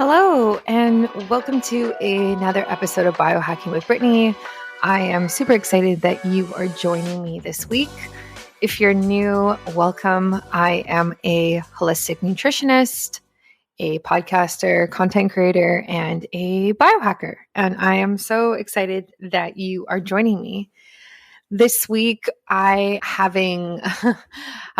Hello, and welcome to another episode of Biohacking with Brittany. I am super excited that you are joining me this week. If you're new, welcome. I am a holistic nutritionist, a podcaster, content creator, and a biohacker. And I am so excited that you are joining me. This week, I have a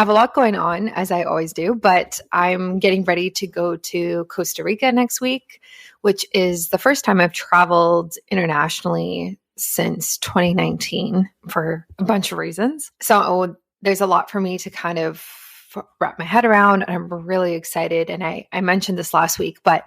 lot going on, as I always do, but I'm getting ready to go to Costa Rica next week, which is the first time I've traveled internationally since 2019 for a bunch of reasons. So there's a lot for me to kind of wrap my head around, and I'm really excited. And I mentioned this last week, but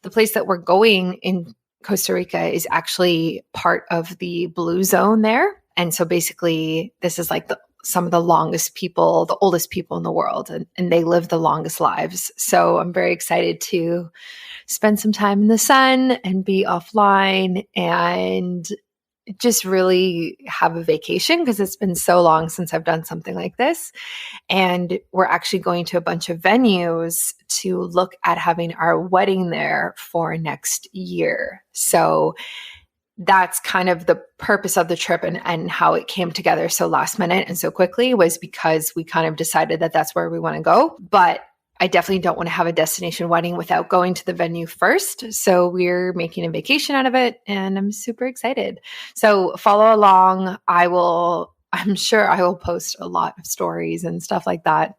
the place that we're going in Costa Rica is actually part of the blue zone there. And so basically, this is like some of the longest people, the oldest people in the world, and they live the longest lives. So I'm very excited to spend some time in the sun and be offline and just really have a vacation, because it's been so long since I've done something like this. And we're actually going to a bunch of venues to look at having our wedding there for next year. So that's kind of the purpose of the trip, and how it came together so last minute and so quickly was because we kind of decided that that's where we want to go. But I definitely don't want to have a destination wedding without going to the venue first. So we're making a vacation out of it, and I'm super excited. So follow along. I'm sure I will post a lot of stories and stuff like that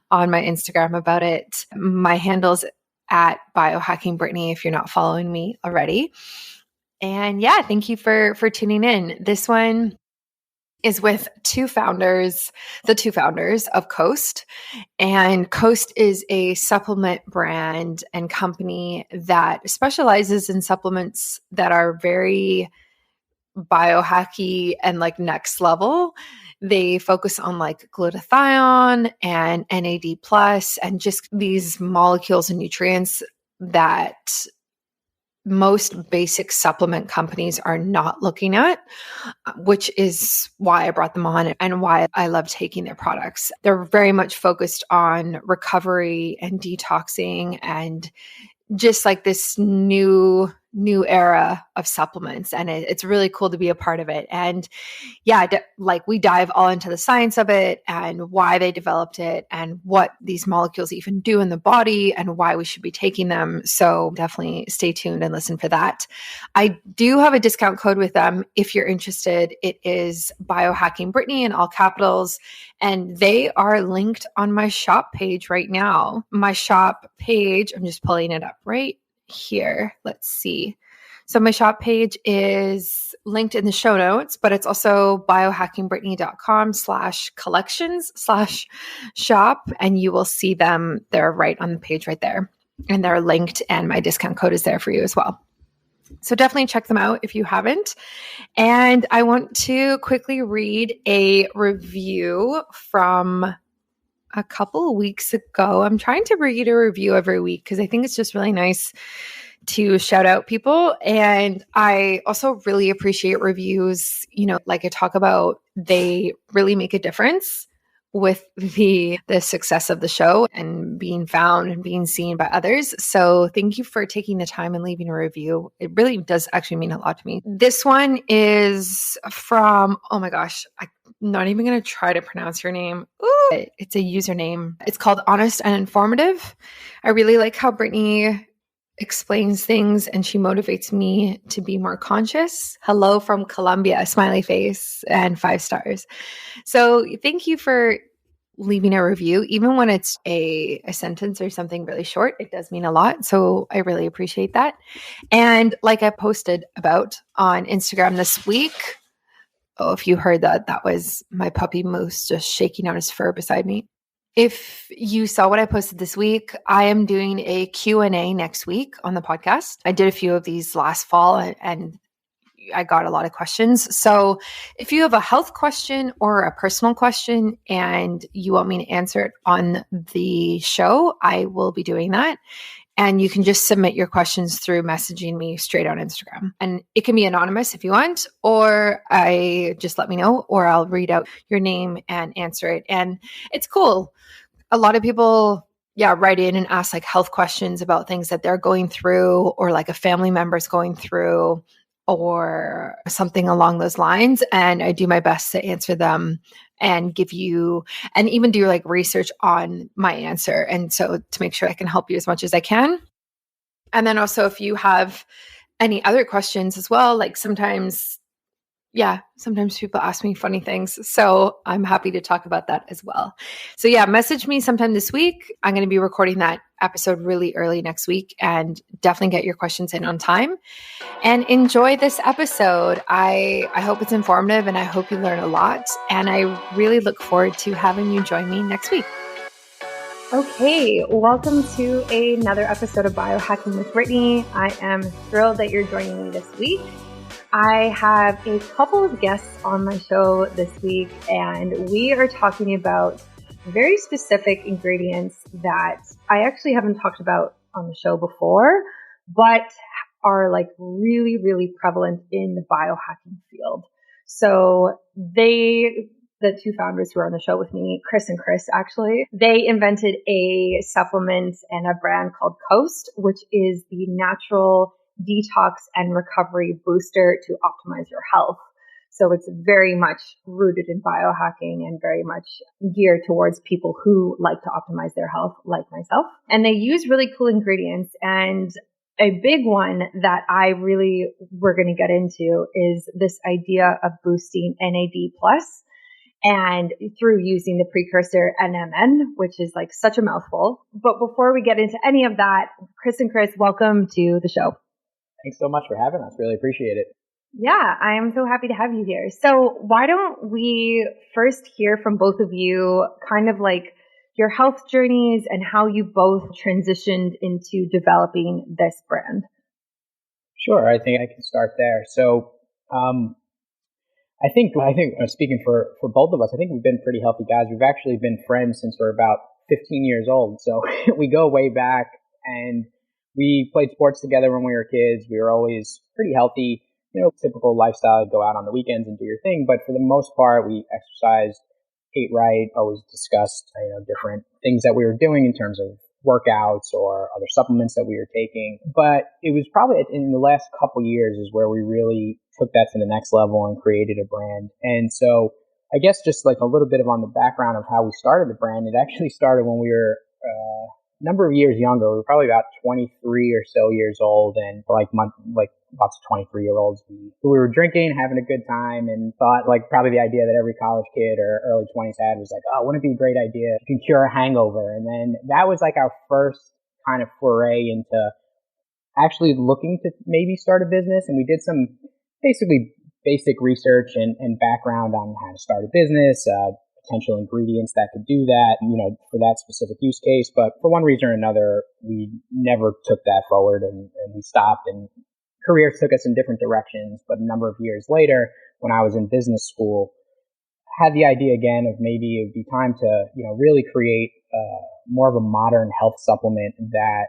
on my Instagram about it. My handle's at Biohacking Brittany if you're not following me already. And yeah, thank you for tuning in. This one is with the two founders of Costa. And Costa is a supplement brand and company that specializes in supplements that are very biohacky and like next level. They focus on like glutathione and NAD plus, and just these molecules and nutrients that most basic supplement companies are not looking at, which is why I brought them on and why I love taking their products. They're very much focused on recovery and detoxing and just like this new era of supplements. And it's really cool to be a part of it. And yeah, like we dive all into the science of it and why they developed it and what these molecules even do in the body and why we should be taking them. So definitely stay tuned and listen for that. I do have a discount code with them if you're interested. It is Biohacking Brittany in all capitals, and they are linked on my shop page right now. My shop page, I'm just pulling it up right here. Let's see. So my shop page is linked in the show notes, but it's also biohackingbrittany.com/collections/shop. And you will see them. They're right on the page right there. And they're linked, and my discount code is there for you as well. So definitely check them out if you haven't. And I want to quickly read a review from a couple of weeks ago. I'm trying to read a review every week because I think it's just really nice to shout out people. And I also really appreciate reviews, like I talk about, they really make a difference with the success of the show and being found and being seen by others. So thank you for taking the time and leaving a review. It really does actually mean a lot to me. This one is from, oh my gosh, I'm not even going to try to pronounce your name. Ooh, it's a username. It's called Honest and Informative. I really like how Brittany explains things and she motivates me to be more conscious. Hello from Colombia, smiley face and 5 stars. So thank you for leaving a review. Even when it's a sentence or something really short, it does mean a lot. So I really appreciate that. And like I posted about on Instagram this week, if you heard that was my puppy Moose just shaking out his fur beside me. If you saw what I posted this week, I am doing a Q&A next week on the podcast. I did a few of these last fall and I got a lot of questions. So if you have a health question or a personal question and you want me to answer it on the show, I will be doing that. And you can just submit your questions through messaging me straight on Instagram. And it can be anonymous if you want, or just let me know, or I'll read out your name and answer it. And it's cool. A lot of people write in and ask like health questions about things that they're going through, or like a family member's going through, or something along those lines. And I do my best to answer them and give you, and even do like research on my answer. And so to make sure I can help you as much as I can. And then also if you have any other questions as well, like sometimes people ask me funny things. So I'm happy to talk about that as well. So message me sometime this week. I'm going to be recording that episode really early next week, and definitely get your questions in on time. And enjoy this episode. I hope it's informative, and I hope you learn a lot. And I really look forward to having you join me next week. Okay, welcome to another episode of Biohacking with Brittany. I am thrilled that you're joining me this week. I have a couple of guests on my show this week, and we are talking about very specific ingredients that I actually haven't talked about on the show before, but are like really, really prevalent in the biohacking field. So the two founders who are on the show with me, Chris and Chris, actually, they invented a supplement and a brand called Costa, which is the natural detox and recovery booster to optimize your health. So it's very much rooted in biohacking and very much geared towards people who like to optimize their health, like myself. And they use really cool ingredients. And a big one that we're going to get into is this idea of boosting NAD plus, and through using the precursor NMN, which is like such a mouthful. But before we get into any of that, Chris and Chris, welcome to the show. Thanks so much for having us. Really appreciate it. Yeah, I am so happy to have you here. So why don't we first hear from both of you kind of like your health journeys and how you both transitioned into developing this brand? Sure. I think I can start there. So I think speaking for both of us, I think we've been pretty healthy guys. We've actually been friends since we're about 15 years old. So we go way back, and we played sports together when we were kids. We were always pretty healthy, typical lifestyle. You'd go out on the weekends and do your thing. But for the most part, we exercised, ate right, always discussed, different things that we were doing in terms of workouts or other supplements that we were taking. But it was probably in the last couple years is where we really took that to the next level and created a brand. And so I guess just like a little bit on the background of how we started the brand, it actually started when we were a number of years younger. We were probably about 23 or so years old, and lots of 23-year-olds, we were drinking, having a good time, and thought like probably the idea that every college kid or early 20s had was like, oh, wouldn't it be a great idea? You can cure a hangover. And then that was like our first kind of foray into actually looking to maybe start a business. And we did some basically basic research and background on how to start a business, potential ingredients that could do that, for that specific use case. But for one reason or another, we never took that forward, and we stopped, and careers took us in different directions. But a number of years later, when I was in business school, had the idea again of maybe it would be time to, really create more of a modern health supplement that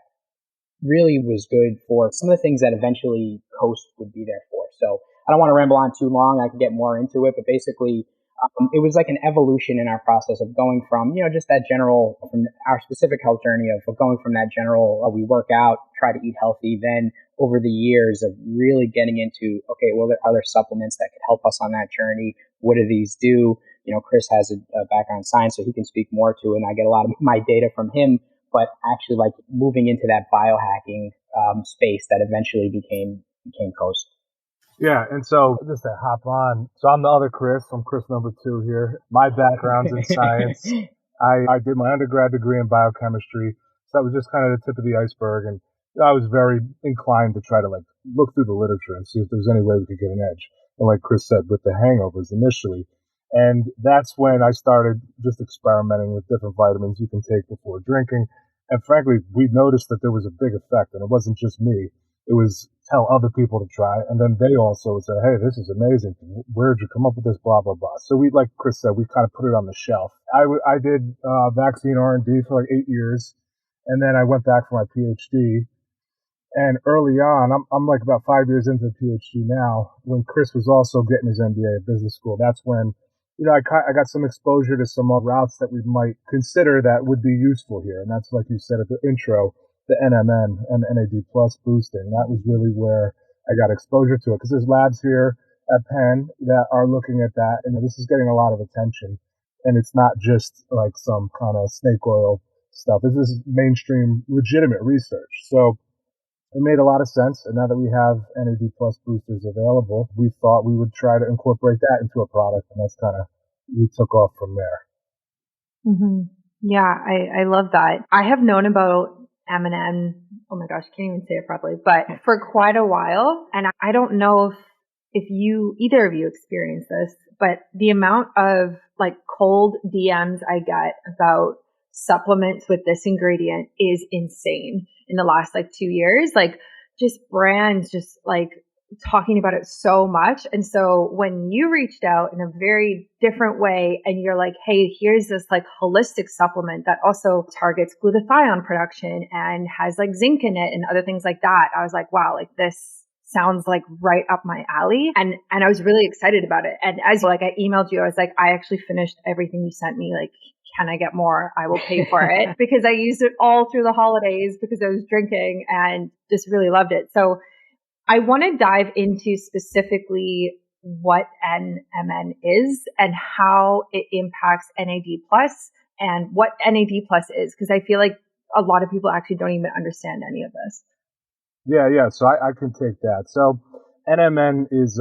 really was good for some of the things that eventually Coast would be there for. So I don't want to ramble on too long. I can get more into it, but basically it was like an evolution in our process of going from, just that general, from our specific health journey of going from that general, we work out, try to eat healthy, then over the years of really getting into, okay, well, there are other supplements that could help us on that journey. What do these do? Chris has a background in science, so he can speak more to it, and I get a lot of my data from him, but actually like moving into that biohacking space that eventually became Coast. Yeah, and so just to hop on, so I'm the other Chris. I'm Chris number 2 here. My background's in science. I did my undergrad degree in biochemistry, so that was just kind of the tip of the iceberg. And I was very inclined to try to like look through the literature and see if there was any way we could get an edge. And like Chris said, with the hangovers initially. And that's when I started just experimenting with different vitamins you can take before drinking. And frankly, we noticed that there was a big effect, and it wasn't just me. It was tell other people to try, and then they also would say, hey, this is amazing. Where'd you come up with this, blah, blah, blah. So we, like Chris said, we kind of put it on the shelf. I did vaccine R&D for like 8 years, and then I went back for my PhD. And early on, I'm like about 5 years into the PhD now, when Chris was also getting his MBA at business school. That's when I got some exposure to some routes that we might consider that would be useful here. And that's, like you said at the intro, the NMN and NAD plus boosting. That was really where I got exposure to it, because there's labs here at Penn that are looking at that, and this is getting a lot of attention. And it's not just like some kind of snake oil stuff. This is mainstream, legitimate research. So it made a lot of sense. And now that we have NAD plus boosters available, we thought we would try to incorporate that into a product. And that's kind of, we took off from there. Mm-hmm. Yeah, I love that. I have known about M&M, oh my gosh, I can't even say it properly, but for quite a while. And I don't know if either of you experienced this, but the amount of like cold DMs I get about supplements with this ingredient is insane in the last like 2 years. Like just brands just like talking about it so much. And so when you reached out in a very different way and you're like, hey, here's this like holistic supplement that also targets glutathione production and has like zinc in it and other things like that, I was like, wow, like this sounds like right up my alley. And I was really excited about it. And as like I emailed you, I was like, I actually finished everything you sent me. Like, can I get more? I will pay for it because I used it all through the holidays because I was drinking and just really loved it. So I want to dive into specifically what NMN is and how it impacts NAD plus and what NAD plus is, because I feel like a lot of people actually don't even understand any of this. Yeah. So I can take that. So NMN is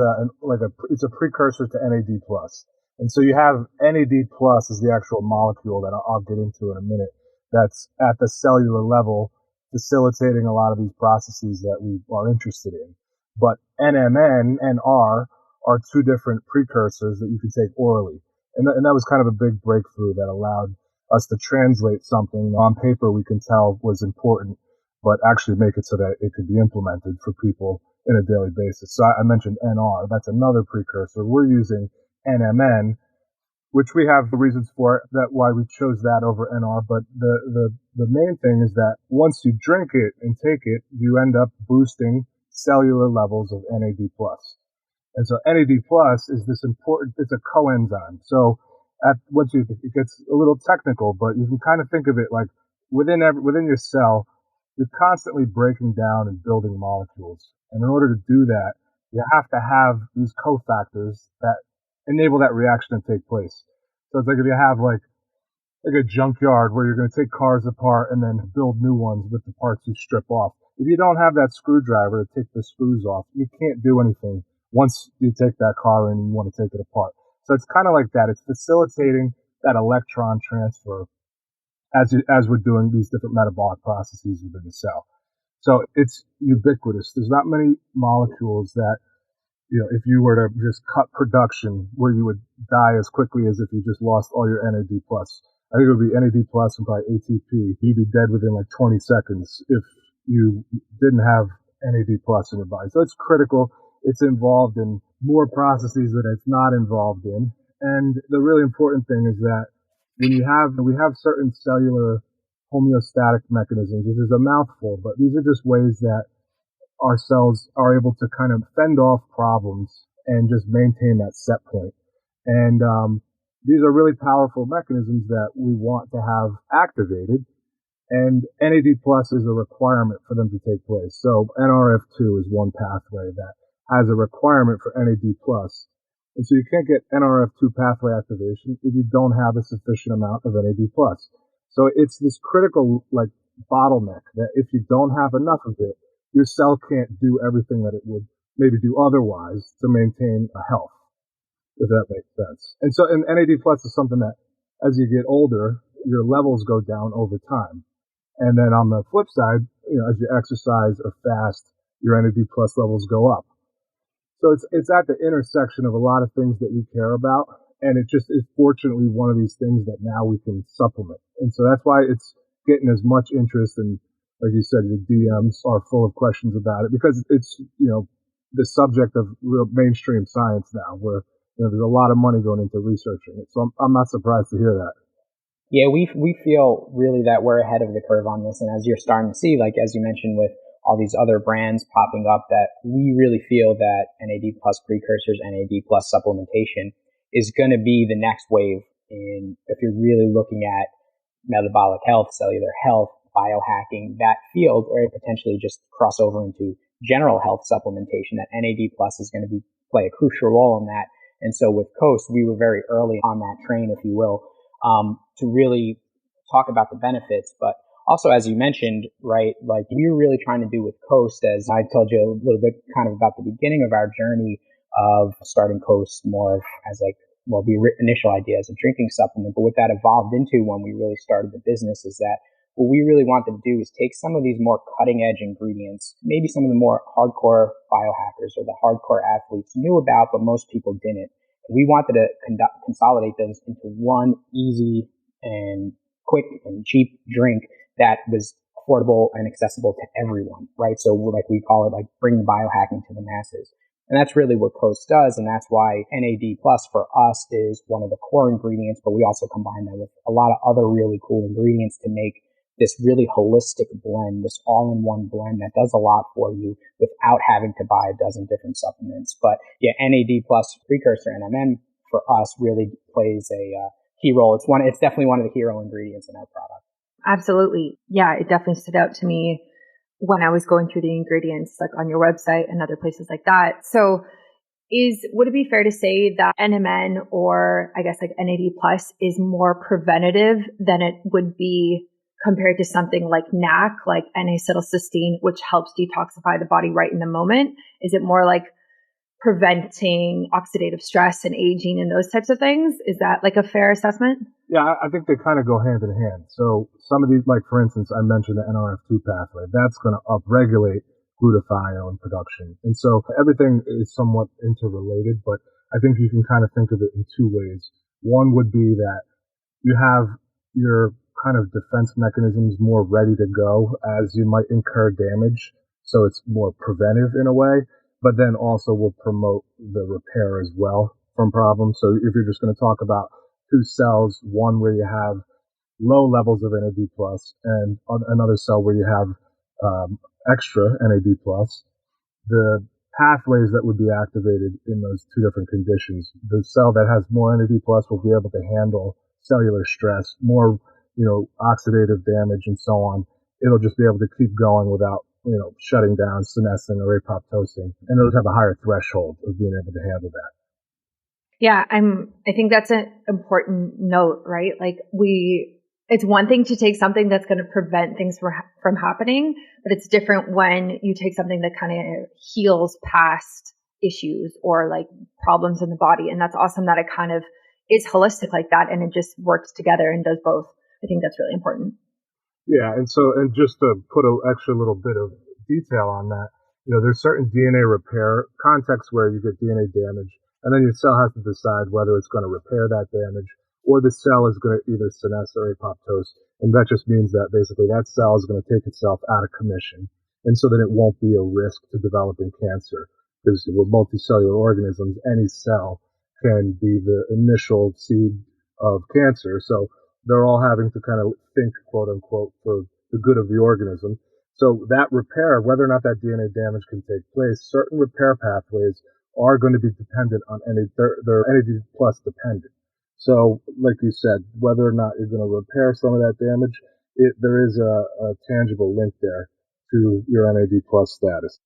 it's a precursor to NAD plus. And so you have NAD plus is the actual molecule that I'll get into in a minute. That's at the cellular level, facilitating a lot of these processes that we are interested in. But NMN and R are two different precursors that you can take orally. And that was kind of a big breakthrough that allowed us to translate something on paper we can tell was important, but actually make it so that it could be implemented for people in a daily basis. So I mentioned NR. That's another precursor. We're using NMN, which we have the reasons for that, why we chose that over NR. But the main thing is that once you drink it and take it, you end up boosting cellular levels of NAD plus. And so NAD plus is this important, it's a coenzyme. So it gets a little technical, but you can kind of think of it like within your cell, you're constantly breaking down and building molecules. And in order to do that, you have to have these cofactors that enable that reaction to take place. So it's like if you have like a junkyard where you're going to take cars apart and then build new ones with the parts you strip off. If you don't have that screwdriver to take the screws off, you can't do anything once you take that car and you want to take it apart. So it's kind of like that. It's facilitating that electron transfer as we're doing these different metabolic processes within the cell. So it's ubiquitous. There's not many molecules that, if you were to just cut production where you would die as quickly as if you just lost all your NAD plus. I think it would be NAD plus and probably ATP. You'd be dead within like 20 seconds if you didn't have NAD plus in your body. So it's critical. It's involved in more processes that it's not involved in. And the really important thing is that when we have certain cellular homeostatic mechanisms, which is a mouthful, but these are just ways that our cells are able to kind of fend off problems and just maintain that set point. And these are really powerful mechanisms that we want to have activated. And NAD plus is a requirement for them to take place. So NRF2 is one pathway that has a requirement for NAD plus. And so you can't get NRF2 pathway activation if you don't have a sufficient amount of NAD plus. So it's this critical like bottleneck that if you don't have enough of it, your cell can't do everything that it would maybe do otherwise to maintain a health, if that makes sense. And so and NAD plus is something that as you get older, your levels go down over time. And then on the flip side, as you exercise or fast, your NAD plus levels go up. So it's at the intersection of a lot of things that we care about. And it just is fortunately one of these things that now we can supplement. And so that's why it's getting as much interest. And like you said, your DMs are full of questions about it because it's, the subject of real mainstream science now where, there's a lot of money going into researching it. So I'm not surprised to hear that. Yeah, we feel really that we're ahead of the curve on this. And as you're starting to see, like as you mentioned with all these other brands popping up, that we really feel that NAD plus precursors, NAD plus supplementation is going to be the next wave if you're really looking at metabolic health, cellular health, biohacking, that field, or potentially just cross over into general health supplementation. That NAD plus is going to play a crucial role in that. And so with Coast, we were very early on that train, if you will, to really talk about the benefits. But also, as you mentioned, right, like we were really trying to do with Coast, as I told you a little bit kind of about the beginning of our journey of starting Coast more as like, well, the initial idea as a drinking supplement, but what that evolved into when we really started the business is that what we really wanted to do is take some of these more cutting edge ingredients, maybe some of the more hardcore biohackers or the hardcore athletes knew about, but most people didn't. We wanted to consolidate those into one easy and quick and cheap drink that was affordable and accessible to everyone, right? So like we call it like bring biohacking to the masses. And that's really what Coast does. And that's why NAD plus for us is one of the core ingredients, but we also combine that with a lot of other really cool ingredients to make this really holistic blend, this all-in-one blend that does a lot for you without having to buy a dozen different supplements. But yeah, NAD plus precursor NMN for us really plays a key role. It's definitely one of the hero ingredients in our product. Absolutely. Yeah, it definitely stood out to me when I was going through the ingredients, like on your website and other places like that. So would it be fair to say that NMN, or I guess like NAD plus, is more preventative than it would be compared to something like NAC, like N-acetylcysteine, which helps detoxify the body right in the moment? Is it more like preventing oxidative stress and aging and those types of things? Is that like a fair assessment? Yeah, I think they kind of go hand in hand. So some of these, like for instance, I mentioned the NRF2 pathway. That's going to upregulate glutathione production. And so everything is somewhat interrelated, but I think you can kind of think of it in two ways. One would be that you have your kind of defense mechanisms more ready to go as you might incur damage. So it's more preventive in a way, but then also will promote the repair as well from problems. So if you're just going to talk about two cells, one where you have low levels of NAD plus and another cell where you have extra NAD plus, the pathways that would be activated in those two different conditions, the cell that has more NAD plus will be able to handle cellular stress, more, oxidative damage and so on. It'll just be able to keep going without, shutting down, senescing or apoptosing, and it'll have a higher threshold of being able to handle that. Yeah, I think that's an important note, right? Like it's one thing to take something that's going to prevent things from happening, but it's different when you take something that kind of heals past issues or like problems in the body. And that's awesome that it kind of is holistic like that and it just works together and does both. I think that's really important. Yeah. And just to put an extra little bit of detail on that, there's certain DNA repair contexts where you get DNA damage, and then your cell has to decide whether it's going to repair that damage or the cell is going to either senesce or apoptose. And that just means that basically that cell is going to take itself out of commission. And so then it won't be a risk to developing cancer. Because with multicellular organisms, any cell can be the initial seed of cancer. So they're all having to kind of think, quote unquote, for the good of the organism. So that repair, whether or not that DNA damage can take place, certain repair pathways are going to be dependent on they're NAD plus dependent. So, like you said, whether or not you're going to repair some of that damage, there is a tangible link there to your NAD plus status.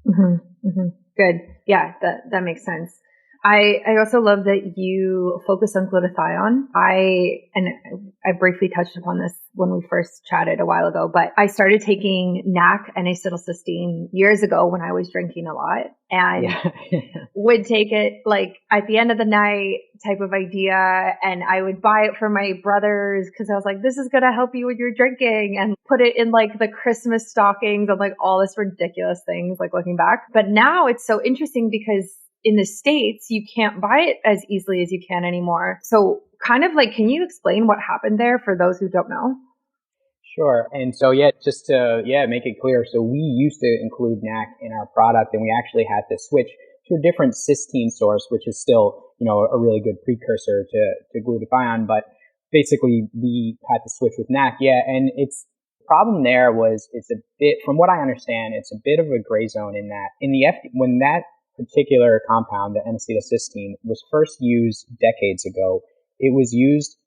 Mm-hmm, mm-hmm. Good. Yeah, that makes sense. I also love that you focus on glutathione. I briefly touched upon this when we first chatted a while ago, but I started taking NAC and acetylcysteine years ago when I was drinking a lot and would take it like at the end of the night type of idea. And I would buy it for my brothers because I was like, this is going to help you with your drinking, and put it in like the Christmas stockings and like all this ridiculous things, like looking back. But now it's so interesting because in the States, you can't buy it as easily as you can anymore. So kind of like, can you explain what happened there for those who don't know? Sure. And so, just to, make it clear. So we used to include NAC in our product, and we actually had to switch to a different cysteine source, which is still, a really good precursor to glutathione. But basically we had to switch with NAC. Yeah. And the problem there was, it's a bit, from what I understand, it's a bit of a gray zone in that when that particular compound, the N-acetylcysteine, was first used decades ago. It was used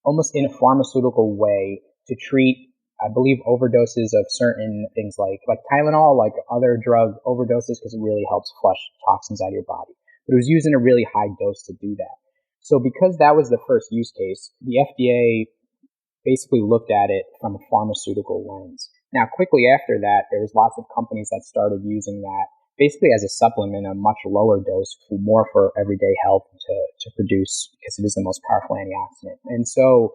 almost in a pharmaceutical way to treat, I believe, overdoses of certain things like Tylenol, like other drug overdoses, because it really helps flush toxins out of your body. But it was used in a really high dose to do that. So because that was the first use case, the FDA basically looked at it from a pharmaceutical lens. Now, quickly after that, there was lots of companies that started using that basically as a supplement, a much lower dose, more for everyday health to produce, because it is the most powerful antioxidant. And so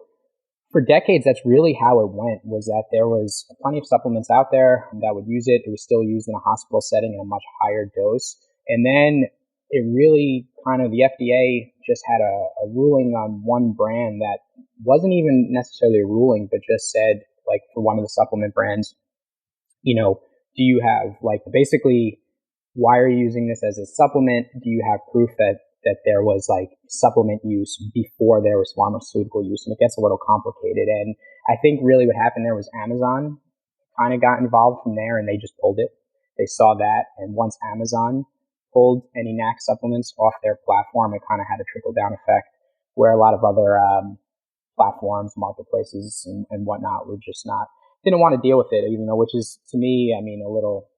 for decades, that's really how it went, was that there was plenty of supplements out there that would use it. It was still used in a hospital setting in a much higher dose. And then it really kind of, the FDA just had a ruling on one brand that wasn't even necessarily a ruling, but just said, like, for one of the supplement brands, do you have, like, basically, why are you using this as a supplement? Do you have proof that there was, like, supplement use before there was pharmaceutical use? And it gets a little complicated. And I think really what happened there was Amazon kind of got involved from there, and they just pulled it. They saw that, and once Amazon pulled any NAC supplements off their platform, it kind of had a trickle-down effect, where a lot of other platforms, marketplaces, and whatnot didn't want to deal with it, even though, which is, to me, I mean, a little,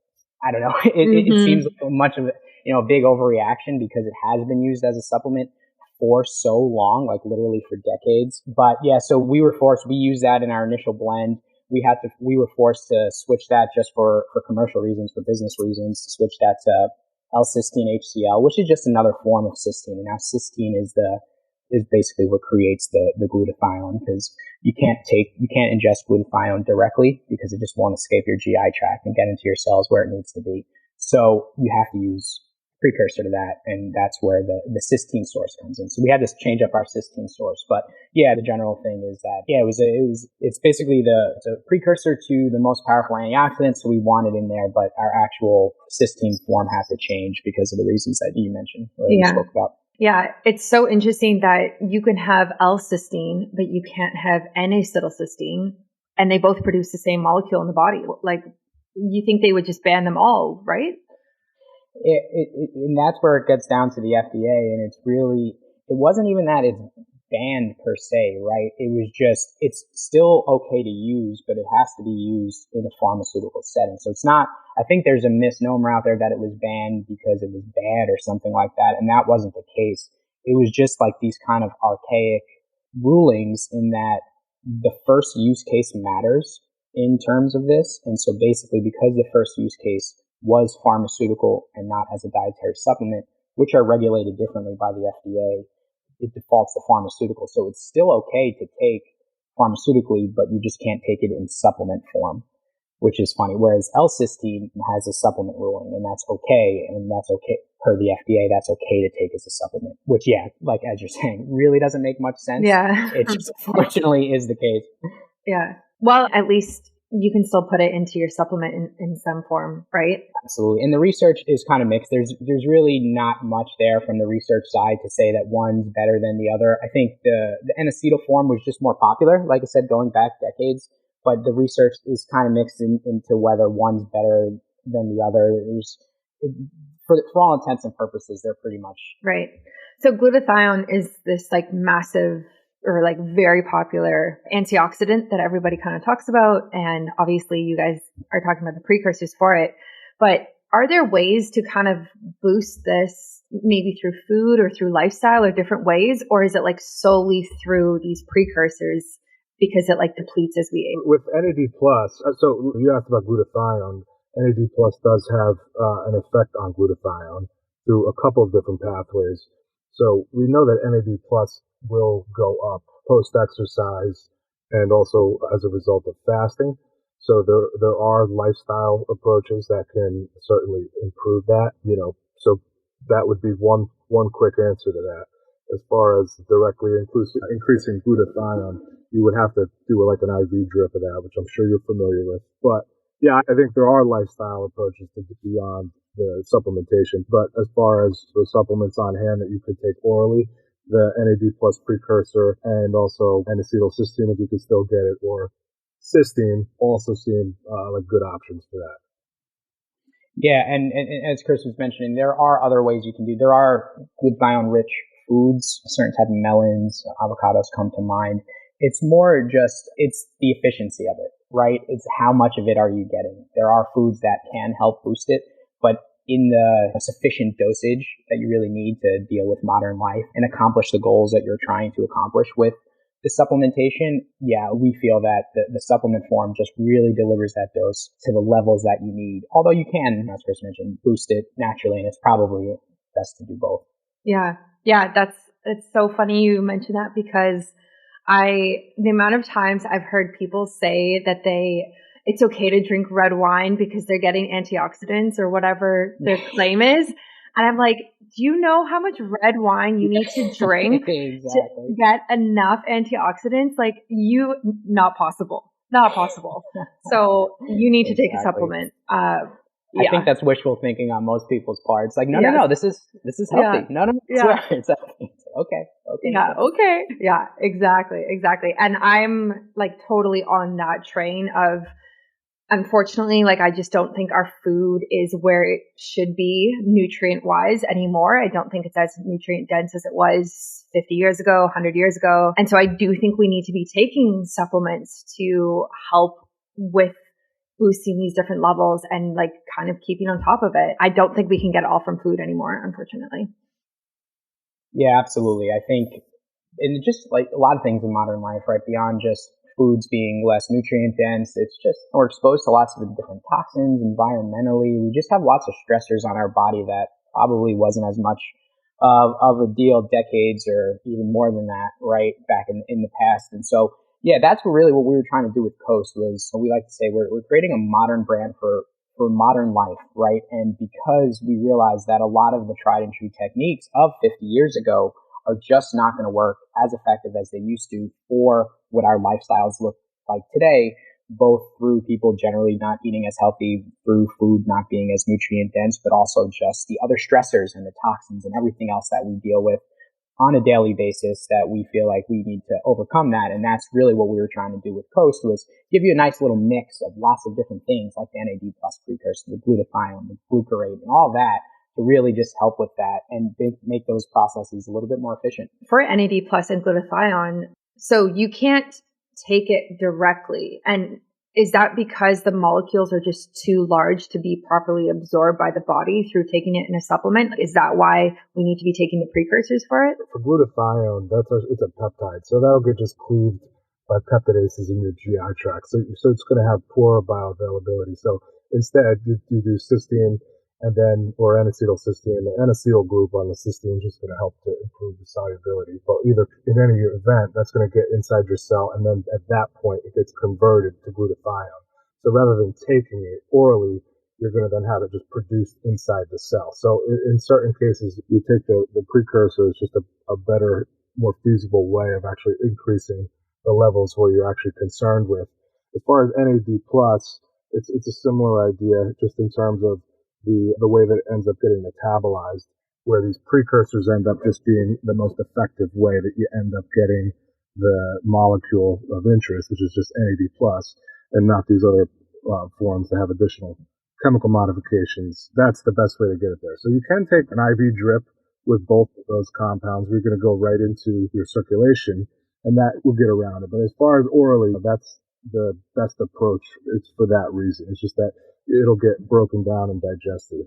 I don't know, it seems like much of a big overreaction, because it has been used as a supplement for so long, like literally for decades. But yeah, so we used that in our initial blend. We were forced to switch that just for commercial reasons, for business reasons, to switch that to L-cysteine HCl, which is just another form of cysteine. And now cysteine is basically what creates the glutathione, because you can't ingest glutathione directly, because it just won't escape your GI tract and get into your cells where it needs to be. So you have to use precursor to that, and that's where the cysteine source comes in. So we had to change up our cysteine source. But yeah, the general thing is that it's basically the precursor to the most powerful antioxidant. So we want it in there, but our actual cysteine form had to change because of the reasons that you mentioned, or we spoke about. Yeah, it's so interesting that you can have L-cysteine, but you can't have N-acetylcysteine, and they both produce the same molecule in the body. Like, you think they would just ban them all, right? And that's where it gets down to the FDA, and it wasn't even that it's banned per se, right? It was just, it's still okay to use, but it has to be used in a pharmaceutical setting. So it's not, I think there's a misnomer out there that it was banned because it was bad or something like that, and that wasn't the case. It was just like these kind of archaic rulings, in that the first use case matters in terms of this. And so basically, because the first use case was pharmaceutical and not as a dietary supplement, which are regulated differently by the FDA, it defaults to pharmaceutical. So it's still okay to take pharmaceutically, but you just can't take it in supplement form, which is funny. Whereas L-cysteine has a supplement ruling, and that's okay. And that's okay per the FDA. That's okay to take as a supplement, which, yeah, like as you're saying, really doesn't make much sense. Yeah. It just unfortunately is the case. Yeah. Well, at least you can still put it into your supplement in some form, right? Absolutely. And the research is kind of mixed. There's really not much there from the research side to say that one's better than the other. I think the N-acetyl form was just more popular, like I said, going back decades. But the research is kind of mixed into whether one's better than the other. For all intents and purposes, they're pretty much right. So glutathione is this like massive, or like very popular antioxidant that everybody kind of talks about. And obviously you guys are talking about the precursors for it, but are there ways to kind of boost this, maybe through food or through lifestyle or different ways? Or is it like solely through these precursors because it like depletes as we age? With NAD+, so you asked about glutathione. NAD+ does have an effect on glutathione through a couple of different pathways. So we know that NAD+ will go up post-exercise and also as a result of fasting. So there are lifestyle approaches that can certainly improve that, so that would be one quick answer to that. As far as directly increasing glutathione, you would have to do like an IV drip of that, which I'm sure you're familiar with. But yeah, I think there are lifestyle approaches to beyond the supplementation. But as far as the supplements on hand that you could take orally, the NAD+ precursor and also N-acetylcysteine, if you could still get it, or cysteine, also seem like good options for that. Yeah, and as Chris was mentioning, there are other ways you can do. There are glutathione-rich foods, certain type of melons, avocados come to mind. It's more just, it's the efficiency of it, right? It's how much of it are you getting? There are foods that can help boost it, but in the sufficient dosage that you really need to deal with modern life and accomplish the goals that you're trying to accomplish with the supplementation, yeah, we feel that the supplement form just really delivers that dose to the levels that you need. Although you can, as Chris mentioned, boost it naturally, and it's probably best to do both. Yeah. Yeah. It's so funny you mentioned that, because the amount of times I've heard people say that it's okay to drink red wine because they're getting antioxidants or whatever their claim is. And I'm like, do you know how much red wine you need to drink exactly. to get enough antioxidants? Like, not possible. So you need to take a supplement. I think that's wishful thinking on most people's parts. Like, no, this is healthy. Yeah. No, it's healthy. Okay. Yeah. Okay. Yeah, exactly. And I'm like totally on that train of, unfortunately, like, I just don't think our food is where it should be nutrient wise anymore. I don't think it's as nutrient dense as it was 50 years ago, 100 years ago. And so I do think we need to be taking supplements to help with boosting these different levels and like kind of keeping on top of it. I don't think we can get it all from food anymore, unfortunately. Yeah, absolutely. I think, and just like a lot of things in modern life, right, beyond just foods being less nutrient dense, it's just we're exposed to lots of different toxins environmentally. We just have lots of stressors on our body that probably wasn't as much of a deal decades or even more than that, right, back in the past. And so, yeah, that's really what we were trying to do with Coast. Was we like to say we're creating a modern brand for modern life, right? And because we realize that a lot of the tried and true techniques of 50 years ago are just not going to work as effective as they used to for what our lifestyles look like today, both through people generally not eating as healthy, through food not being as nutrient dense, but also just the other stressors and the toxins and everything else that we deal with on a daily basis, that we feel like we need to overcome that. And that's really what we were trying to do with Coast, was give you a nice little mix of lots of different things like the NAD plus precursor, the glutathione, the Glucarate, and all that to really just help with that and make those processes a little bit more efficient. For NAD plus and glutathione, so you can't take it directly. And is that because the molecules are just too large to be properly absorbed by the body through taking it in a supplement? Is that why we need to be taking the precursors for it? For glutathione, it's a peptide, so that'll get just cleaved by peptidases in your GI tract. So it's going to have poor bioavailability. So instead, you do cysteine and then, or N-acetylcysteine. The N-acetyl group on the cysteine is just going to help to improve the solubility. But either in any event, that's going to get inside your cell, and then at that point, it gets converted to glutathione. So rather than taking it orally, you're going to then have it just produced inside the cell. So in certain cases, you take the precursor. It's just a better, more feasible way of actually increasing the levels where you're actually concerned with. As far as NAD+, it's a similar idea, just in terms of the way that it ends up getting metabolized, where these precursors end up just being the most effective way that you end up getting the molecule of interest, which is just NAD+, and not these other forms that have additional chemical modifications. That's the best way to get it there. So you can take an IV drip with both of those compounds. We're going to go right into your circulation, and that will get around it. But as far as orally, that's the best approach. It's for that reason. It's just that it'll get broken down and digested.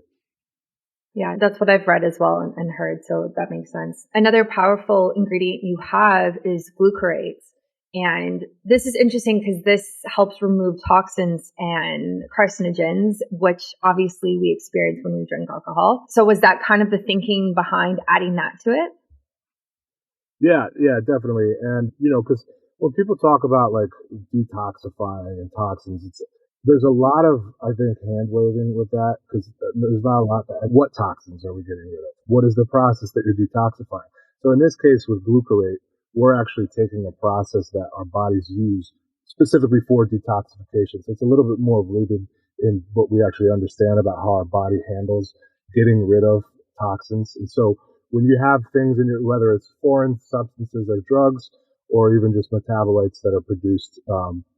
Yeah, that's what I've read as well and heard. So that makes sense. Another powerful ingredient you have is glucarate. And this is interesting because this helps remove toxins and carcinogens, which obviously we experience when we drink alcohol. So was that kind of the thinking behind adding that to it? Yeah, definitely. And, because when people talk about like detoxifying and toxins, there's a lot of, I think, hand waving with that, because there's not a lot. What toxins are we getting rid of? What is the process that you're detoxifying? So in this case with Glucarate, we're actually taking a process that our bodies use specifically for detoxification. So it's a little bit more rooted in what we actually understand about how our body handles getting rid of toxins. And so when you have things in your, whether it's foreign substances like drugs or even just metabolites that are produced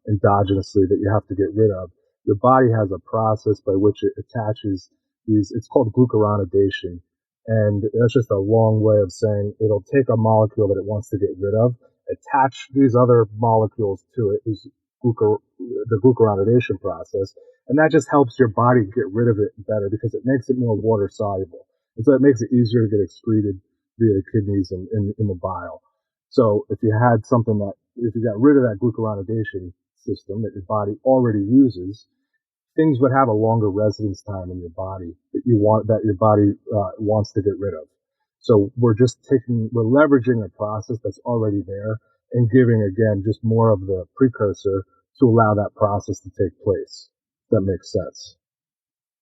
endogenously that you have to get rid of, your body has a process by which it attaches it's called glucuronidation. And that's just a long way of saying it'll take a molecule that it wants to get rid of, attach these other molecules to it, the glucuronidation process, and that just helps your body get rid of it better because it makes it more water soluble. And so it makes it easier to get excreted via the kidneys and in the bile. So if you got rid of that glucuronidation system that your body already uses, things would have a longer residence time in your body that your body wants to get rid of. So we're leveraging a process that's already there and giving, again, just more of the precursor to allow that process to take place. That makes sense.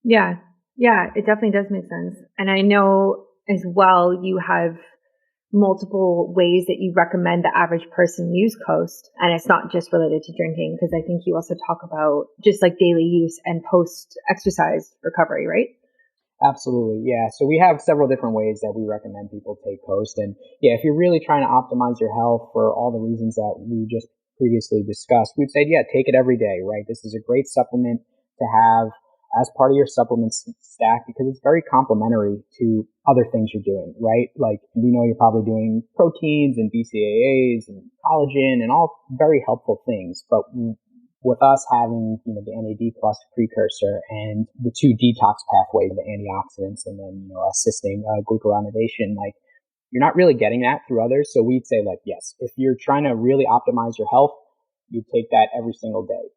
Yeah, it definitely does make sense. And I know as well you have multiple ways that you recommend the average person use Coast. And it's not just related to drinking, because I think you also talk about just like daily use and post-exercise recovery, right? Absolutely. Yeah. So we have several different ways that we recommend people take Coast. And yeah, if you're really trying to optimize your health for all the reasons that we just previously discussed, we'd say, yeah, take it every day, right? This is a great supplement to have as part of your supplement stack because it's very complementary to other things you're doing, right? Like we know you're probably doing proteins and BCAAs and collagen and all very helpful things, but with us having, the NAD plus precursor and the two detox pathways, the antioxidants and then, assisting glucuronidation, like you're not really getting that through others. So we'd say like, yes, if you're trying to really optimize your health, you take that every single day.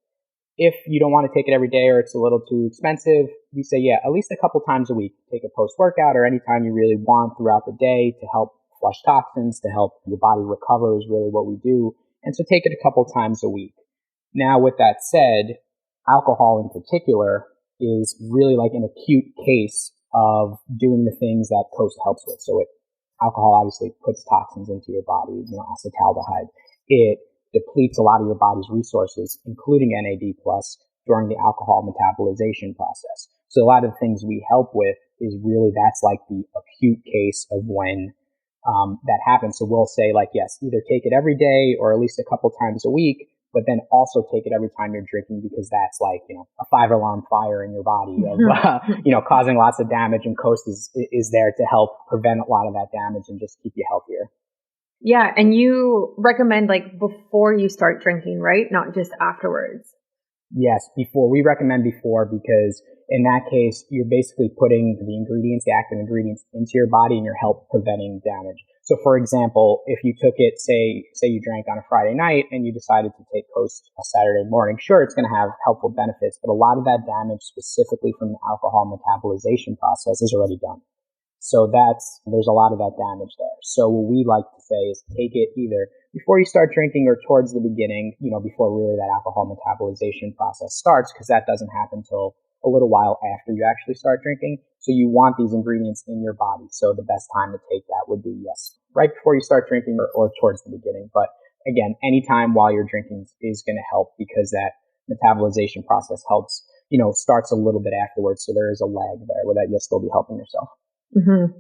If you don't want to take it every day or it's a little too expensive, we say, yeah, at least a couple times a week, take it post-workout or anytime you really want throughout the day to help flush toxins, to help your body recover is really what we do. And so take it a couple times a week. Now, with that said, alcohol in particular is really like an acute case of doing the things that Coast helps with. So alcohol obviously puts toxins into your body, acetaldehyde. It depletes a lot of your body's resources, including NAD+, during the alcohol metabolization process. So a lot of the things we help with is really that's like the acute case of when that happens. So we'll say like, yes, either take it every day or at least a couple times a week, but then also take it every time you're drinking because that's like, a 5-alarm fire in your body of, causing lots of damage, and Coast is there to help prevent a lot of that damage and just keep you healthier. Yeah. And you recommend like before you start drinking, right? Not just afterwards. Yes, before. We recommend before because in that case, you're basically putting the active ingredients into your body and you're help preventing damage. So for example, if you took it, say you drank on a Friday night and you decided to take Coast a Saturday morning, sure, it's going to have helpful benefits, but a lot of that damage specifically from the alcohol metabolization process is already done. So there's a lot of that damage there. So what we like to say is take it either before you start drinking or towards the beginning, before really that alcohol metabolization process starts, because that doesn't happen until a little while after you actually start drinking. So you want these ingredients in your body. So the best time to take that would be, yes, right before you start drinking or towards the beginning. But again, anytime while you're drinking is going to help because that metabolization process helps, starts a little bit afterwards. So there is a lag there where that you'll still be helping yourself. Mm-hmm.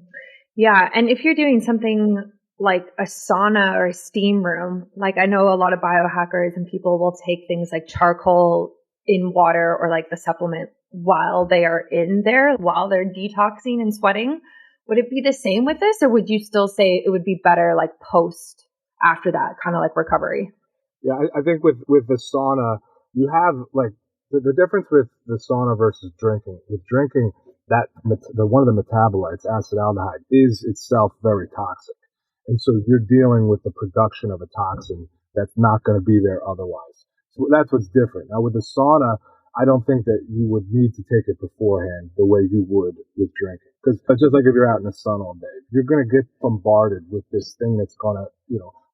Yeah. And if you're doing something like a sauna or a steam room, like I know a lot of biohackers and people will take things like charcoal in water or like the supplement while they are in there, while they're detoxing and sweating. Would it be the same with this, or would you still say it would be better like post after that, kind of like recovery? Yeah, I think with the sauna, you have like the difference with the sauna versus drinking. With drinking, one of the metabolites, acetaldehyde, is itself very toxic. And so you're dealing with the production of a toxin that's not going to be there otherwise. So that's what's different. Now with the sauna, I don't think that you would need to take it beforehand the way you would with drinking. Because just like if you're out in the sun all day, you're going to get bombarded with this thing that's going to,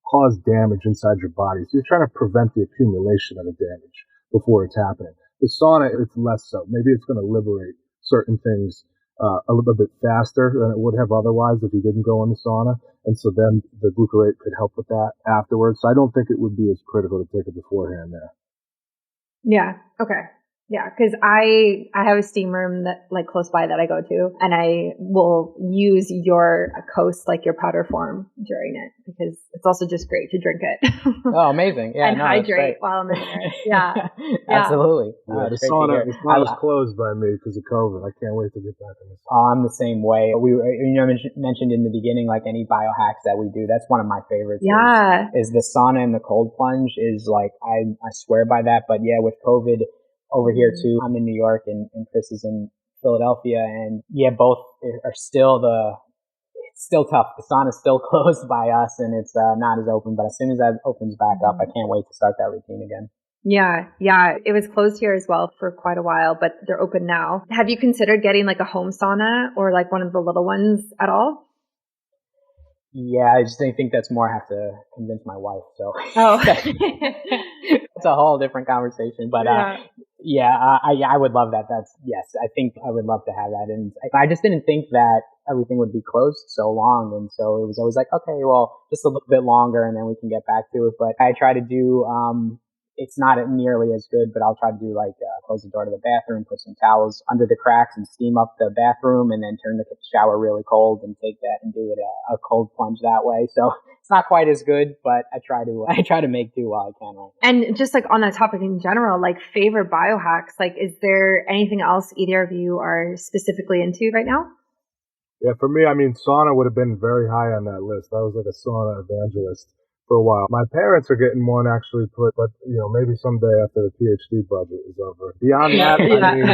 cause damage inside your body. So you're trying to prevent the accumulation of the damage before it's happening. The sauna, it's less so. Maybe it's going to liberate certain things a little bit faster than it would have otherwise if you didn't go in the sauna. And so then the glucarate could help with that afterwards. So I don't think it would be as critical to take it beforehand there. Yeah. Okay. Yeah, because I have a steam room that like close by that I go to, and I will use your Coast, like your powder form during it, because it's also just great to drink it. Oh, amazing. Yeah, and hydrate while I'm in there. Yeah. Absolutely. Yeah, the sauna's closed by me because of COVID. I can't wait to get back in the sauna. Oh, I'm the same way. We mentioned in the beginning, like any biohacks that we do, that's one of my favorites. Yeah. Is the sauna and the cold plunge is like, I swear by that. But yeah, with COVID over here too, I'm in New York and Chris is in Philadelphia, and yeah, both are still it's still tough. The sauna's still closed by us and it's not as open, but as soon as that opens back up, I can't wait to start that routine again. Yeah. It was closed here as well for quite a while, but they're open now. Have you considered getting like a home sauna or like one of the little ones at all? Yeah, I just think that's more. I have to convince my wife. So it's a whole different conversation. But I would love that. Yes, I think I would love to have that. And I just didn't think that everything would be closed so long. And so it was always like, okay, well, just a little bit longer and then we can get back to it. But I try to do, it's not nearly as good, but I'll try to do like, close the door to the bathroom, put some towels under the cracks and steam up the bathroom and then turn the shower really cold and take that and do it a cold plunge that way. So it's not quite as good, but I try to make do while I can. Right now. And just like on that topic in general, like favorite biohacks, like is there anything else either of you are specifically into right now? Yeah, for me, I mean, sauna would have been very high on that list. I was like a sauna evangelist for a while. My parents are getting one actually put, but maybe someday after the PhD budget is over. Beyond that, I mean,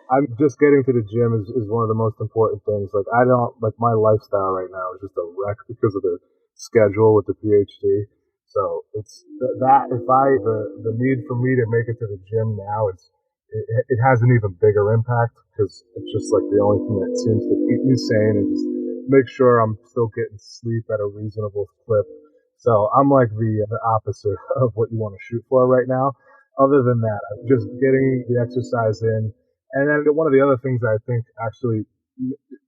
I'm just getting to the gym is one of the most important things. Like my lifestyle right now is just a wreck because of the schedule with the PhD. So it's that the need for me to make it to the gym now, it has an even bigger impact because it's just like the only thing that seems to keep me sane and just make sure I'm still getting sleep at a reasonable clip. So I'm like the opposite of what you want to shoot for right now. Other than that, I'm just getting the exercise in. And then one of the other things that I think actually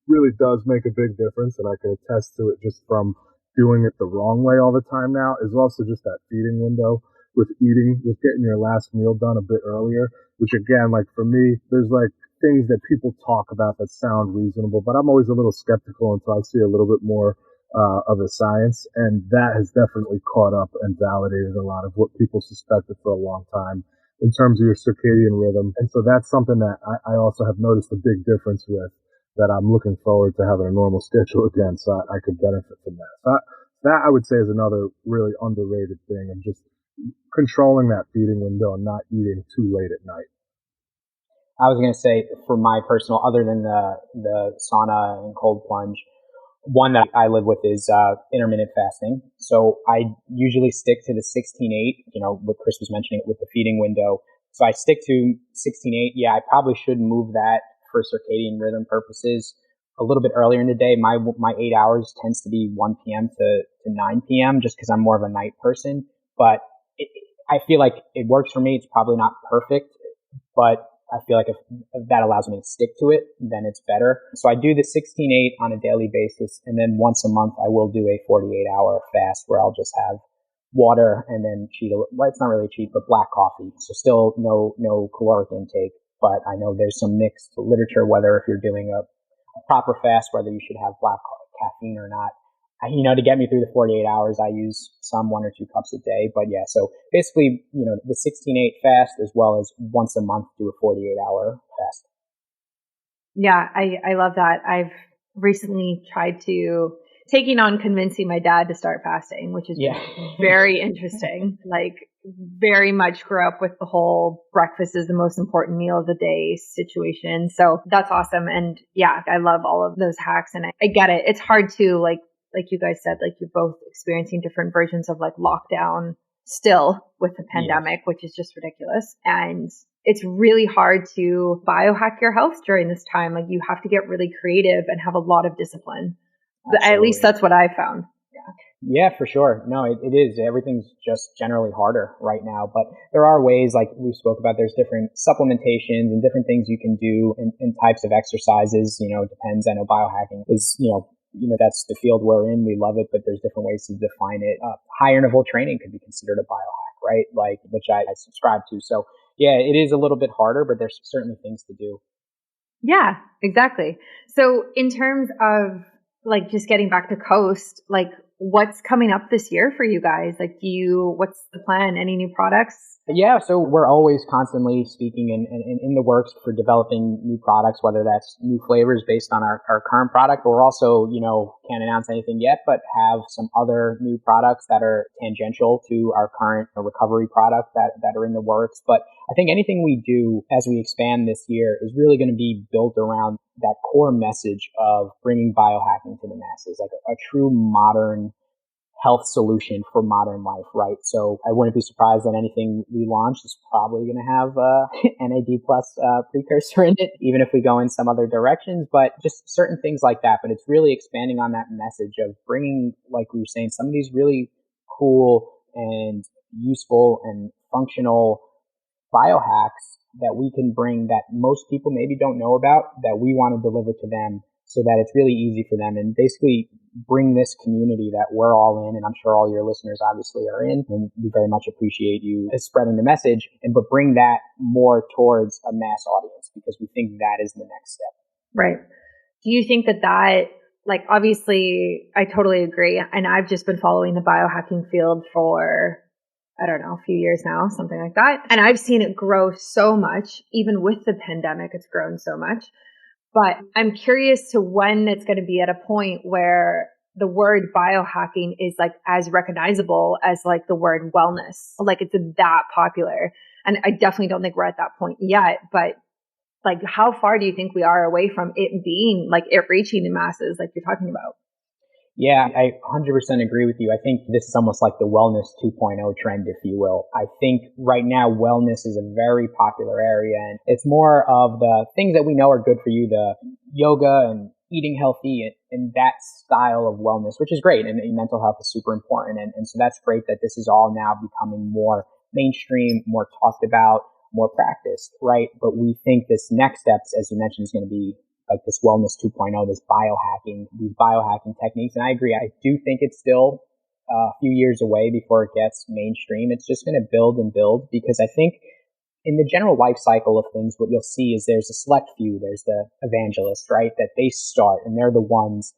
really does make a big difference, and I can attest to it just from doing it the wrong way all the time now, is also just that feeding window with getting your last meal done a bit earlier, which again, like for me, there's like things that people talk about that sound reasonable, but I'm always a little skeptical until I see a little bit more of the science, and that has definitely caught up and validated a lot of what people suspected for a long time in terms of your circadian rhythm. And so that's something that I also have noticed a big difference with, that I'm looking forward to having a normal schedule again, so I could benefit from that. So that I would say is another really underrated thing, of just controlling that feeding window and not eating too late at night. I was going to say, for my personal, other than the sauna and cold plunge, one that I live with is intermittent fasting. So I usually stick to the 16-8, what Chris was mentioning with the feeding window. So I stick to 16-8. Yeah, I probably should move that for circadian rhythm purposes a little bit earlier in the day. My 8 hours tends to be 1 p.m. to 9 p.m. just because I'm more of a night person. But I feel like it works for me. It's probably not perfect, but I feel like if that allows me to stick to it, then it's better. So I do the 16-8 on a daily basis. And then once a month, I will do a 48-hour fast where I'll just have water and then well, it's not really cheap, but black coffee. So still no caloric intake. But I know there's some mixed literature, whether if you're doing a proper fast, whether you should have black caffeine or not. To get me through the 48 hours, I use some 1 or 2 cups a day. But yeah, so basically, the 16-8 fast as well as once a month do a 48-hour fast. Yeah, I love that. I've recently tried taking on convincing my dad to start fasting, which is very interesting. Like very much grew up with the whole breakfast is the most important meal of the day situation. So that's awesome. And yeah, I love all of those hacks and I get it. It's hard to like you guys said, like you're both experiencing different versions of like lockdown still with the pandemic, which is just ridiculous. And it's really hard to biohack your health during this time. Like you have to get really creative and have a lot of discipline. Absolutely. At least that's what I found. Yeah, for sure. No, it is. Everything's just generally harder right now, but there are ways, like we spoke about, there's different supplementations and different things you can do and types of exercises, it depends. I know biohacking is, that's the field we're in. We love it, but there's different ways to define it. Higher interval training could be considered a biohack, right? Like, which I subscribe to. So yeah, it is a little bit harder, but there's certainly things to do. Yeah, exactly. So in terms of like just getting back to Coast, like what's coming up this year for you guys? Like what's the plan? Any new products? Yeah, so we're always constantly speaking and in the works for developing new products, whether that's new flavors based on our current product, or also, can't announce anything yet, but have some other new products that are tangential to our current recovery product that are in the works. But I think anything we do as we expand this year is really going to be built around that core message of bringing biohacking to the masses, like a true modern health solution for modern life, right? So I wouldn't be surprised that anything we launch is probably going to have NAD plus precursor in it, even if we go in some other directions, but just certain things like that. But it's really expanding on that message of bringing, like we were saying, some of these really cool and useful and functional biohacks that we can bring that most people maybe don't know about, that we want to deliver to them so that it's really easy for them, and basically bring this community that we're all in, and I'm sure all your listeners obviously are in, and we very much appreciate you spreading the message, but bring that more towards a mass audience, because we think that is the next step. Right. Do you think that like, obviously I totally agree, and I've just been following the biohacking field for, I don't know, a few years now, something like that. And I've seen it grow so much. Even with the pandemic, it's grown so much. But I'm curious to when it's going to be at a point where the word biohacking is like as recognizable as like the word wellness. Like it's that popular. And I definitely don't think we're at that point yet, but like how far do you think we are away from it being like it reaching the masses like you're talking about? Yeah, I 100% agree with you. I think this is almost like the wellness 2.0 trend, if you will. I think right now wellness is a very popular area, and it's more of the things that we know are good for you, the yoga and eating healthy and that style of wellness, which is great. And mental health is super important. And so that's great that this is all now becoming more mainstream, more talked about, more practiced, right? But we think this next steps, as you mentioned, is going to be like this wellness 2.0, this biohacking, these biohacking techniques. And I agree. I do think it's still a few years away before it gets mainstream. It's just going to build and build, because I think in the general life cycle of things, what you'll see is there's a select few, there's the evangelists, right? That they start, and they're the ones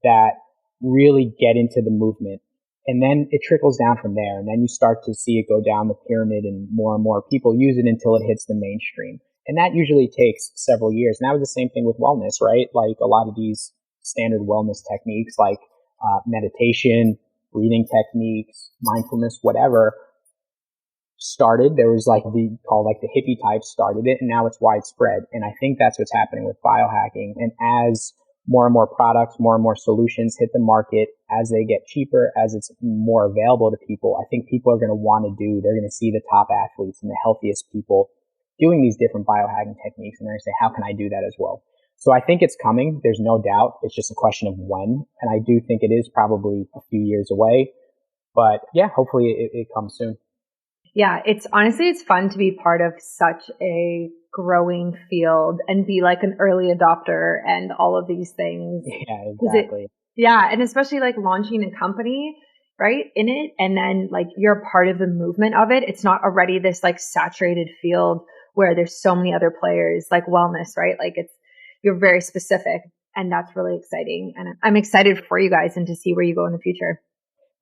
that really get into the movement. And then it trickles down from there. And then you start to see it go down the pyramid, and more people use it until it hits the mainstream. And that usually takes several years. And that was the same thing with wellness, right? Like a lot of these standard wellness techniques, like meditation, breathing techniques, mindfulness, whatever, started. There was like the hippie types started it, and now it's widespread. And I think that's what's happening with biohacking. And as more and more products, more and more solutions hit the market, as they get cheaper, as it's more available to people, I think people are going to they're going to see the top athletes and the healthiest people doing these different biohacking techniques, and they're going to say, how can I do that as well? So I think it's coming. There's no doubt. It's just a question of when. And I do think it is probably a few years away, but yeah, hopefully it comes soon. Yeah, it's fun to be part of such a growing field and be like an early adopter and all of these things. Yeah, exactly. And especially like launching a company, right, in it, and then like you're part of the movement of it. It's not already this like saturated field where there's so many other players, like wellness, right? Like you're very specific, and that's really exciting. And I'm excited for you guys and to see where you go in the future.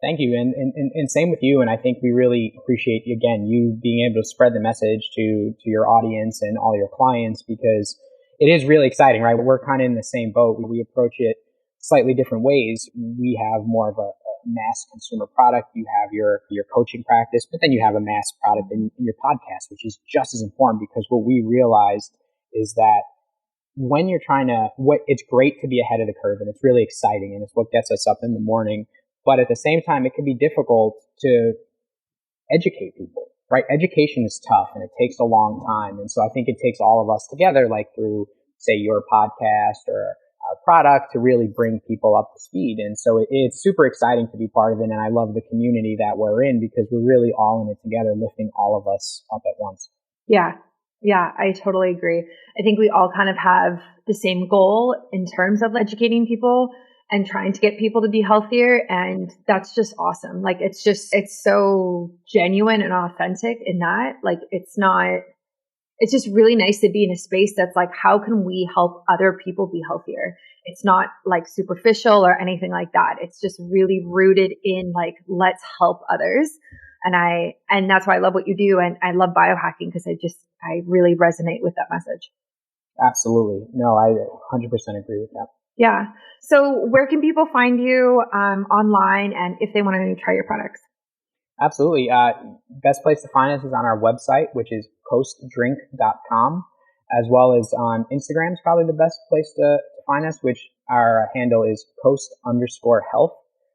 Thank you. And same with you. And I think we really appreciate, again, you being able to spread the message to your audience and all your clients, because it is really exciting, right? We're kind of in the same boat. We approach it slightly different ways. We have more of a mass consumer product. You have your coaching practice, but then you have a mass product in your podcast, which is just as important, because what we realized is that when you're it's great to be ahead of the curve, and it's really exciting, and it's what gets us up in the morning. But at the same time, it can be difficult to educate people, right? Education is tough, and it takes a long time. And so I think it takes all of us together, like through, say, your podcast or our product, to really bring people up to speed. And so it's super exciting to be part of it. And I love the community that we're in, because we're really all in it together, lifting all of us up at once. Yeah. Yeah, I totally agree. I think we all kind of have the same goal in terms of educating people and trying to get people to be healthier. And that's just awesome. Like, it's so genuine and authentic in that. Like, it's not it's just really nice to be in a space that's like, how can we help other people be healthier? It's not like superficial or anything like that. It's just really rooted in like, let's help others. And that's why I love what you do. And I love biohacking because I really resonate with that message. Absolutely. No, I 100% agree with that. Yeah. So where can people find you online and if they want to try your products? Absolutely. Best place to find us is on our website, which is coastdrink.com, as well as on Instagram is probably the best place to find us, which our handle is coast_health.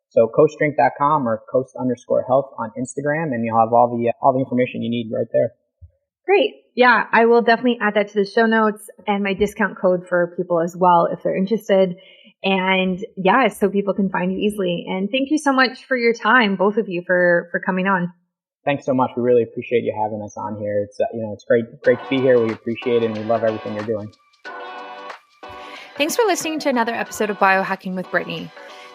So coastdrink.com or coast_health on Instagram, and you'll have all the information you need right there. Great. Yeah, I will definitely add that to the show notes and my discount code for people as well if they're interested. And yeah, so people can find you easily. And thank you so much for your time, both of you, for coming on. Thanks so much. We really appreciate you having us on here. It's it's great to be here. We appreciate it, and we love everything you're doing. Thanks for listening to another episode of Biohacking with Brittany.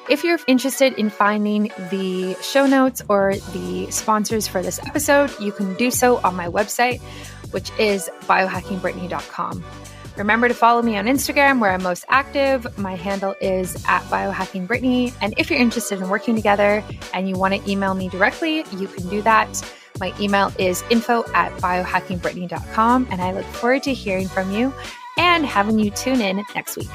If you're interested in finding the show notes or the sponsors for this episode, you can do so on my website, which is biohackingbrittany.com. Remember to follow me on Instagram where I'm most active. My handle is @biohackingbrittany. And if you're interested in working together and you want to email me directly, you can do that. My email is info@biohackingbrittany.com. And I look forward to hearing from you and having you tune in next week.